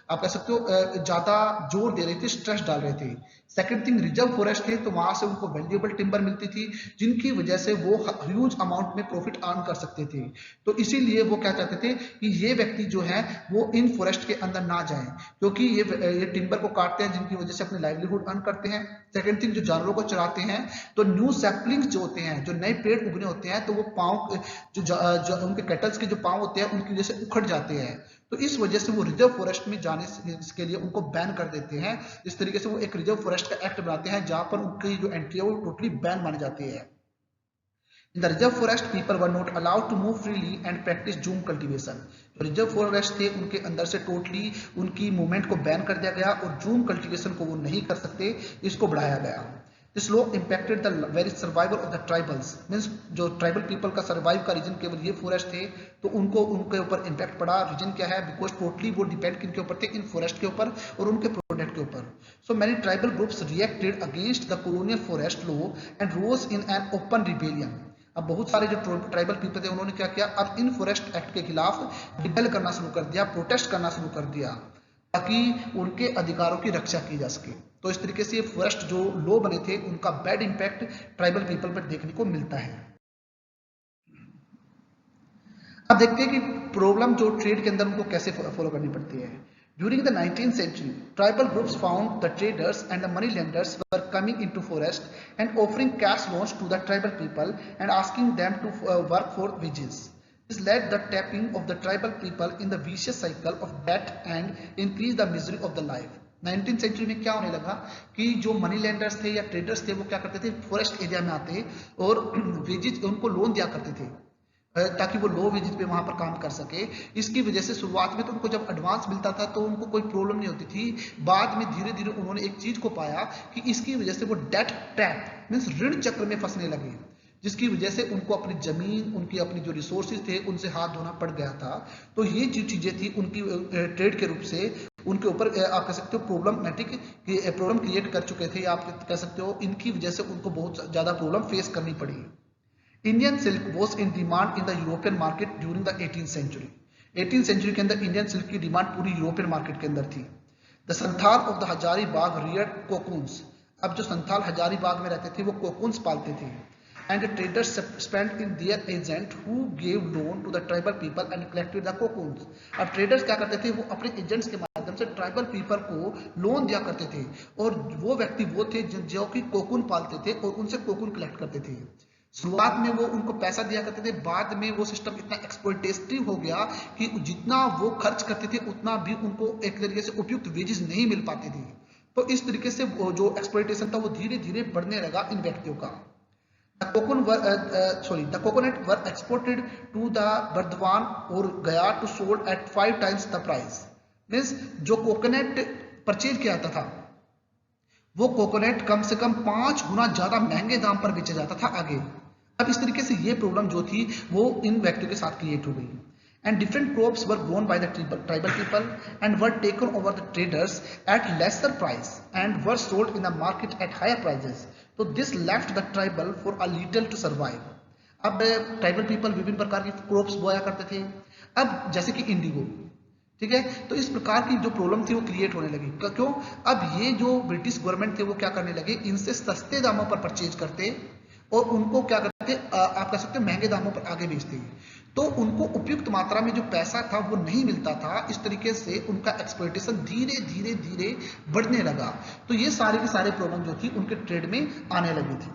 A: आप कह सकते हो ज्यादा जोर दे रहे थे, स्ट्रेस डाल रहे थे। सेकंड थिंग, रिजर्व फॉरेस्ट थे तो वहां से उनको वैल्यूएबल टिम्बर मिलती थी, जिनकी वजह से वो ह्यूज अमाउंट में प्रॉफिट अर्न कर सकते थे। तो इसीलिए वो क्या चाहते थे कि ये व्यक्ति जो है वो इन फॉरेस्ट के अंदर ना जाएं, क्योंकि ये टिम्बर को काटते हैं, जिनकी वजह से अपनी लाइवलीहुड अर्न करते हैं। सेकंड थिंग, जो जानवरों को चराते हैं तो न्यू सैपलिंग्स जो होते हैं, जो नए पेड़ उगने होते हैं, तो वो पांव जो उनके कैटल्स के जो पांव होते हैं उनकी वजह से उखड़ जाते हैं। तो इस वजह से वो रिजर्व फॉरेस्ट में जाने के लिए उनको बैन कर देते हैं। इस तरीके से वो एक रिजर्व फॉरेस्ट का एक्ट बनाते हैं जहां पर उनकी जो एंट्री है वो टोटली बैन मानी जाती है। In the reserve forest people were not allowed to move freely and practise jhum cultivation. जो रिजर्व फॉरेस्ट थे उनके अंदर से टोटली उनकी मूवमेंट को बैन कर दिया गया और जूम कल्टीवेशन को वो नहीं कर सकते, इसको बढ़ाया गया। This law impacted the very survival of the tribals, means जो ट्राइबल पीपल का सर्वाइव का रीजन केवल ये फॉरेस्ट थे, तो उनको उनके ऊपर इम्पैक्ट पड़ा। रीजन क्या है? बिकॉज टोटली वो डिपेंड किनके ऊपर थे? इन फॉरेस्ट के ऊपर और उनके प्रोडक्ट के ऊपर। So many tribal groups reacted against the colonial forest law and rose in an open rebellion. अब बहुत सारे जो ट्राइबल पीपल थे उन्होंने क्या किया? अब इन फॉरेस्ट एक्ट के खिलाफ रिबेल करना शुरू कर दिया, प्रोटेस्ट करना शुरू कर दिया, ताकि उनके अधिकारों की रक्षा की जा सके। तो इस तरीके से ये फॉरेस्ट जो लॉ बने थे उनका बैड इंपैक्ट ट्राइबल पीपल पर देखने को मिलता है। अब देखते हैं कि प्रॉब्लम जो ट्रेड के अंदर उनको कैसे फॉलो करनी पड़ती है। During the 19th century, tribal groups found the traders and the money lenders were coming into forest and offering cash loans to the tribal people and asking them to work for wages. This led the tapping of the tribal people in the vicious cycle of debt and increased the misery of the life. 19th century में क्या होने लगा कि जो money lenders थे या traders थे वो क्या करते थे? फॉरेस्ट एरिया में आते और वेजेज उनको लोन दिया करते थे ताकि वो लो वेजेज पे वहां पर काम कर सके। इसकी वजह से शुरुआत में तो उनको जब एडवांस मिलता था तो उनको कोई प्रॉब्लम नहीं होती थी। बाद में धीरे धीरे उन्होंने एक चीज को पाया कि इसकी वजह से वो डेट ट्रैप मींस ऋण चक्र में फंसने लगे, जिसकी वजह से उनको अपनी जमीन, उनकी अपनी जो रिसोर्सेज थे उनसे हाथ धोना पड़ गया था। तो ये जो चीजें थी उनकी ट्रेड के रूप से उनके ऊपर आप कह सकते हो प्रॉब्लम क्रिएट कर चुके थे, आप कह सकते हो इनकी वजह से उनको बहुत ज्यादा प्रॉब्लम फेस करनी पड़ी। Indian silk was in demand in the European market during the 18th century. 18th century के अंदर इंडियन सिल्क की डिमांड पूरी यूरोपियन मार्केट के अंदर थी। The Santhal of the Hazaribagh reared cocoons. अब जो संथाल हजारीबाग में रहते थे वो कोकून्स पालते थे। And the traders spent in their agent who gave loan to the tribal people and collected the cocoons. अब traders क्या करते थे? वो अपने एजेंट्स के माध्यम से ट्राइबल पीपल को लोन दिया करते थे और वो व्यक्ति वो थे जो कि कोकून पालते थे और उनसे कोकून कलेक्ट करते थे। शुरुआत में वो उनको पैसा दिया करते थे, बाद में वो सिस्टम इतना एक्सप्लॉइटेटिव हो गया कि जितना वो खर्च करते थे उतना भी उनको एक तरीके से उपयुक्त वेजेस नहीं मिल पाते थे। तो इस तरीके से जो एक्सप्लॉइटेशन था वो धीरे धीरे बढ़ने लगा इन व्यक्तियों का। The coconut were exported to the Burdwan or Gaya to sold at 5 times the price. Means जो कोकोनट परचेज किया जाता था वो कोकोनट कम से कम 5 गुना ज्यादा महंगे दाम पर बेचा जाता था आगे। अब इस तरीके से ये प्रॉब्लम जो थी वो इन व्यक्तियों के साथ क्रिएट हो गई। And different crops were grown by the tribal people and were taken over the traders at lesser price and were sold in the market at higher prices. So this left the tribal for a little to survive. अब tribal people विभिन्न प्रकार की crops बोया करते थे, अब जैसे कि इंडिगो, ठीक है। तो इस प्रकार की जो प्रॉब्लम थी वो क्रिएट होने लगी। क्यों? अब ये जो ब्रिटिश गवर्नमेंट थे वो क्या करने लगे, इनसे सस्ते दामों पर परचेज करते और उनको क्या करते, आप कह सकते हो महंगे दामों पर आगे बेचते। तो उनको उपयुक्त मात्रा में जो पैसा था वो नहीं मिलता था। इस तरीके से उनका एक्सप्लॉइटेशन धीरे धीरे धीरे बढ़ने लगा। तो ये सारे के सारे प्रॉब्लम जो थी उनके ट्रेड में आने लगी थी।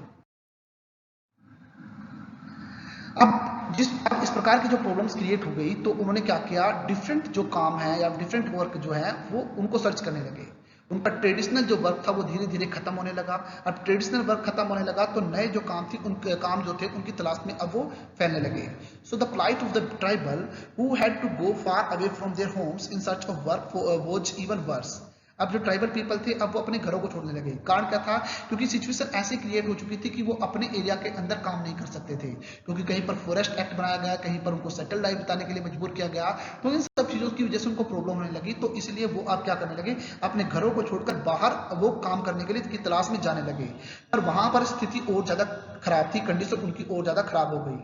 A: अब इस प्रकार की जो प्रॉब्लम्स क्रिएट हो गई तो उन्होंने क्या किया, डिफरेंट जो काम है या डिफरेंट वर्क जो है वो उनको सर्च करने लगे। उनका ट्रेडिशनल जो वर्क था वो धीरे धीरे खत्म होने लगा। अब ट्रेडिशनल वर्क खत्म होने लगा तो नए जो काम थी उनके काम जो थे उनकी तलाश में अब वो फैलने लगे। So the plight of the tribal who had to go far away from their homes in search of work was even worse. अब जो ट्राइबल पीपल थे अब वो अपने घरों को छोड़ने लगे। कारण क्या था? क्योंकि सिचुएशन ऐसी क्रिएट हो चुकी थी कि वो अपने एरिया के अंदर काम नहीं कर सकते थे, क्योंकि कहीं पर फॉरेस्ट एक्ट बनाया गया, कहीं पर उनको सेटल लाइफ बिताने के लिए मजबूर किया गया। तो इन सब चीजों की वजह से उनको प्रॉब्लम होने लगी, तो इसलिए वो अब क्या करने लगे, अपने घरों को छोड़कर बाहर वो काम करने के लिए की तलाश में जाने लगे। और वहां पर स्थिति और ज्यादा खराब थी, कंडीशन उनकी और ज्यादा खराब हो गई।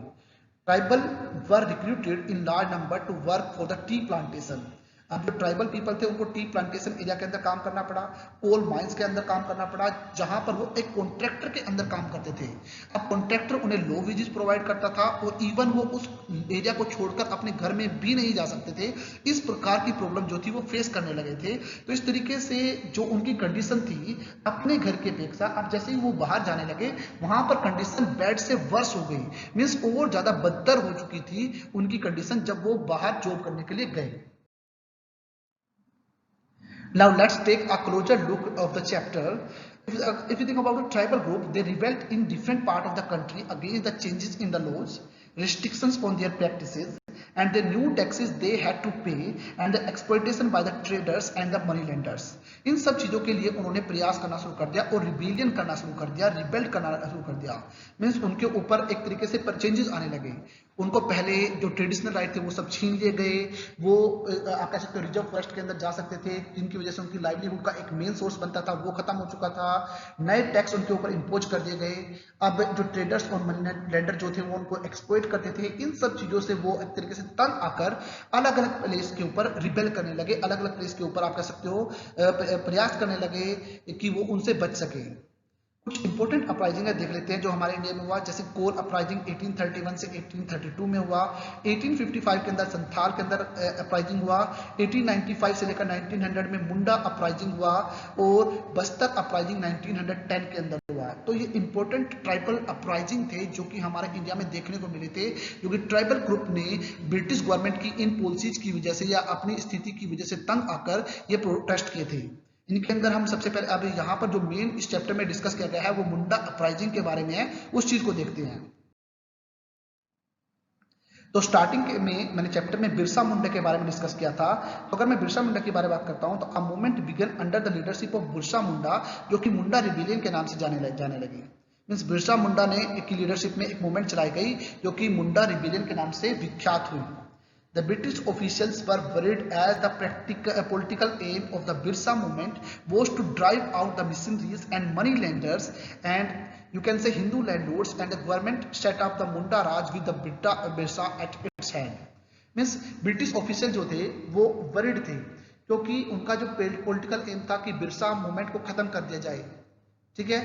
A: Tribal were recruited in large number two work for the tea plantation. अब जो ट्राइबल पीपल थे उनको टी प्लांटेशन एरिया के अंदर काम करना पड़ा, कोल माइंस के अंदर काम करना पड़ा, जहां पर वो एक कॉन्ट्रैक्टर के अंदर काम करते थे। अब कॉन्ट्रैक्टर उन्हें लो वेजेस प्रोवाइड करता था और इवन वो उस एरिया को छोड़कर अपने घर में भी नहीं जा सकते थे। इस प्रकार की प्रॉब्लम जो थी वो फेस करने लगे थे। तो इस तरीके से जो उनकी कंडीशन थी अपने घर की अपेक्षा, अब जैसे ही वो बाहर जाने लगे वहां पर कंडीशन बैड से वर्स हो गई, मीन्स और ज्यादा बदतर हो चुकी थी उनकी कंडीशन जब वो बाहर जॉब करने के लिए गए। Now let's take a closer look of the chapter. If you think about the tribal group, they rebelled in different part of the country against the changes in the laws, restrictions on their practices, and the new taxes they had to pay, and the exploitation by the traders and the money lenders. इन सब चीजों के लिए उन्होंने प्रयास करना शुरू कर दिया और रिबेलियन करना शुरू कर दिया, रिबेल्ट करना शुरू कर दिया। मीन्स उनके ऊपर एक तरीके से चेंजेस आने लगे। उनको पहले जो ट्रेडिशनल राइट थे वो सब छीन लिए गए। वो आप कह सकते हो रिजर्व फॉरेस्ट के अंदर जा सकते थे, जिनकी वजह से उनकी लाइवलीहुड का एक मेन सोर्स बनता था वो खत्म हो चुका था। नए टैक्स उनके ऊपर इम्पोज कर दिए गए। अब जो ट्रेडर्स और मनी लेंडर जो थे वो उनको एक्सप्लॉइट करते थे। इन सब चीजों से वो एक तरीके से तंग आकर अलग अलग प्लेस के ऊपर रिबेल करने लगे, अलग अलग प्लेस के ऊपर आप कह सकते हो प्रयास करने लगे कि वो उनसे बच सके। कुछ इंपॉर्टेंट अपराइजिंग देख लेते हैं जो हमारे इंडिया में हुआ। जैसे कोल अपराइजिंग 1831 से 1832 में हुआ। 1855 के अंदर संथाल के अंदर अपराइजिंग हुआ। 1895 से लेकर 1900 में मुंडा अपराइजिंग हुआ और बस्तर अपराइजिंग 1910 के अंदर हुआ। तो ये इंपॉर्टेंट ट्राइबल अपराइजिंग थे जो कि हमारे इंडिया में देखने को मिले थे, जो कि ट्राइबल ग्रुप ने ब्रिटिश गवर्नमेंट की इन पॉलिसीज की वजह से या अपनी स्थिति की वजह से तंग आकर ये प्रोटेस्ट किए थे। इनके अंदर हम सबसे पहले अभी यहाँ पर जो मेन इस चैप्टर में डिस्कस किया गया है वो मुंडा अपराइजिंग के बारे में है, उस चीज को देखते हैं। तो स्टार्टिंग में मैंने चैप्टर में बिरसा मुंडा के बारे में डिस्कस किया था। तो अगर मैं बिरसा मुंडा के बारे में बात करता हूं तो a movement began under the leadership of Birsa Munda, जो कि मुंडा रिबेलियन के नाम से जाने लगी। मींस बिरसा मुंडा ने की लीडरशिप में एक मूवमेंट चलाई गई जो कि मुंडा रिबेलियन के नाम से विख्यात हुई। The British officials were worried as the political aim of the Birsa movement was to drive out the missionaries and money lenders and you can say Hindu landlords, and the government set up the Munda Raj with the Birsa at its head. Means British officials जो थे वो worried थे क्योंकि उनका जो political aim था कि Birsa movement को खत्म कर दिया जाए। ठीक है,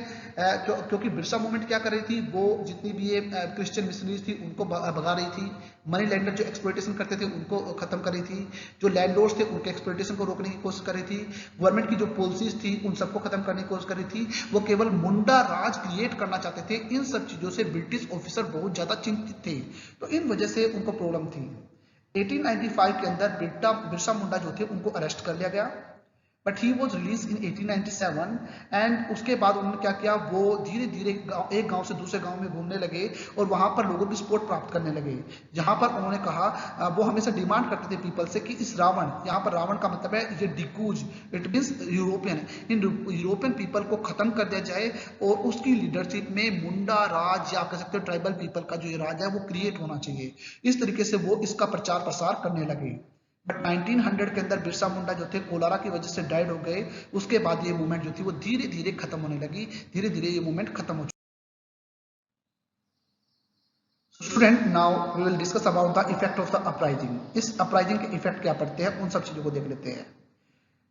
A: क्योंकि बिरसा मूवमेंट क्या कर रही थी, वो जितनी भी ये क्रिश्चियन मिशनरीज थी उनको भगा रही थी। मनी लैंडर जो एक्सप्लॉइटेशन करते थे उनको खत्म कर रही थी। जो लैंडलॉर्ड्स थे उनके एक्सप्लॉइटेशन को रोकने की कोशिश कर रही थी। गवर्नमेंट की जो पॉलिसीज थी उन सबको खत्म करने की कोशिश कर रही थी। वो केवल मुंडा राज क्रिएट करना चाहते थे। इन सब चीजों से ब्रिटिश ऑफिसर बहुत ज्यादा चिंतित थे, तो इन वजह से उनको प्रॉब्लम थी। 1895 के अंदर बिरसा मुंडा जो थे उनको अरेस्ट कर लिया गया, but he was release in 1897 and उसके बाद उन्होंने क्या किया, वो धीरे धीरे एक गांव से दूसरे गांव में घूमने लगे और वहां पर लोगों की सपोर्ट प्राप्त करने लगे। जहां पर उन्होंने कहा, वो हमेशा डिमांड करते थे पीपल से कि इस रावण, यहाँ पर रावण का मतलब है ये डिकूज, इट मीन्स यूरोपियन, इन यूरोपियन पीपल को खत्म कर दिया जाए और उसकी लीडरशिप में मुंडा राज या कह सकते हो ट्राइबल पीपल का जो ये राज है वो क्रिएट होना चाहिए। इस तरीके से वो इसका प्रचार प्रसार करने लगे। बट 1900 के अंदर बिरसा मुंडा जो थे कोलारा की वजह से डाइड हो गए। उसके बाद ये मूवमेंट जो थी वो धीरे धीरे खत्म होने लगी, धीरे धीरे ये मूवमेंट खत्म हो चुकी। Student, now we will discuss about the effect of the uprising. इस अपराइजिंग के इफेक्ट क्या पड़ते हैं उन सब चीजों को देख लेते हैं।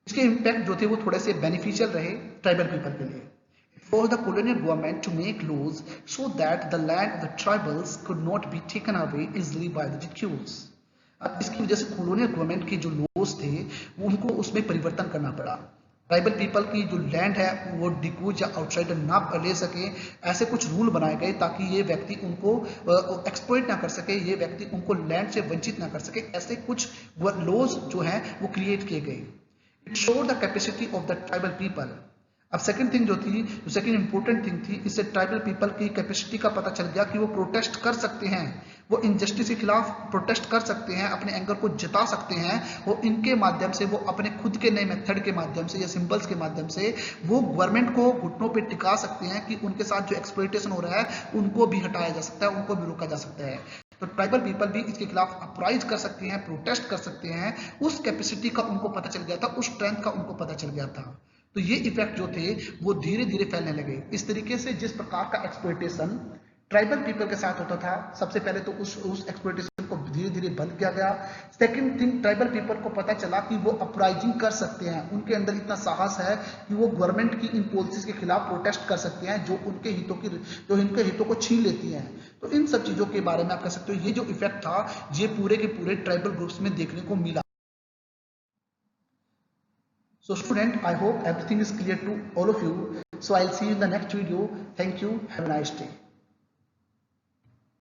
A: इसके इम्पैक्ट जो थे वो थोड़े से बेनिफिशियल रहे ट्राइबल पीपल के लिए। For the colonial government to make laws so that the land of the tribals could not be taken away easily by the Jews. अब इसकी वजह से कॉलोनियल गवर्नमेंट के जो लॉज थे उनको उसमें परिवर्तन करना पड़ा। ट्राइबल पीपल की जो लैंड है वो डिकूज या आउटसाइडर ना ले सके, ऐसे कुछ रूल बनाए गए ताकि ये व्यक्ति उनको एक्सप्लॉइट ना कर सके, ये व्यक्ति उनको लैंड से वंचित ना कर सके। ऐसे कुछ लॉज जो हैं वो क्रिएट किए गए। It showed the capacity of the tribal people. अब सेकंड थिंग जो थी, जो सेकंड इंपॉर्टेंट थिंग थी, इससे ट्राइबल पीपल की कैपेसिटी का पता चल गया कि वो प्रोटेस्ट कर सकते हैं, वो इनजस्टिस के खिलाफ प्रोटेस्ट कर सकते हैं, अपने एंगर को जता सकते हैं। वो इनके माध्यम से, वो अपने खुद के नए मेथड के माध्यम से या सिंबल्स के माध्यम से वो गवर्नमेंट को घुटनों पे टिका सकते हैं कि उनके साथ जो एक्सप्लॉयटेशन हो रहा है उनको भी हटाया जा सकता है, उनको भी रोका जा सकता है। तो ट्राइबल पीपल भी इसके खिलाफ अपराइज कर सकते हैं, प्रोटेस्ट कर सकते हैं। उस कैपेसिटी का उनको पता चल गया था, उस स्ट्रेंथ का उनको पता चल गया था। तो ये इफेक्ट जो थे वो धीरे धीरे फैलने लगे। इस तरीके से जिस प्रकार का एक्सप्लॉयटेशन ट्राइबल पीपल के साथ होता था, सबसे पहले तो उस एक्सप्लॉयटेशन को धीरे धीरे बंद किया गया। सेकंड थिंग, ट्राइबल पीपल को पता चला कि वो अपराइजिंग कर सकते हैं, उनके अंदर इतना साहस है कि वो गवर्नमेंट की इन पॉलिसीज के खिलाफ प्रोटेस्ट कर सकते हैं जो इनके हितों को छीन लेती हैं। तो इन सब चीजों के बारे में आप कह सकते हो ये जो इफेक्ट था ये पूरे के पूरे ट्राइबल ग्रुप्स में देखने को मिला। So student, I hope everything is clear to all of you. So I'll see you in the next video. Thank you. Have a nice day.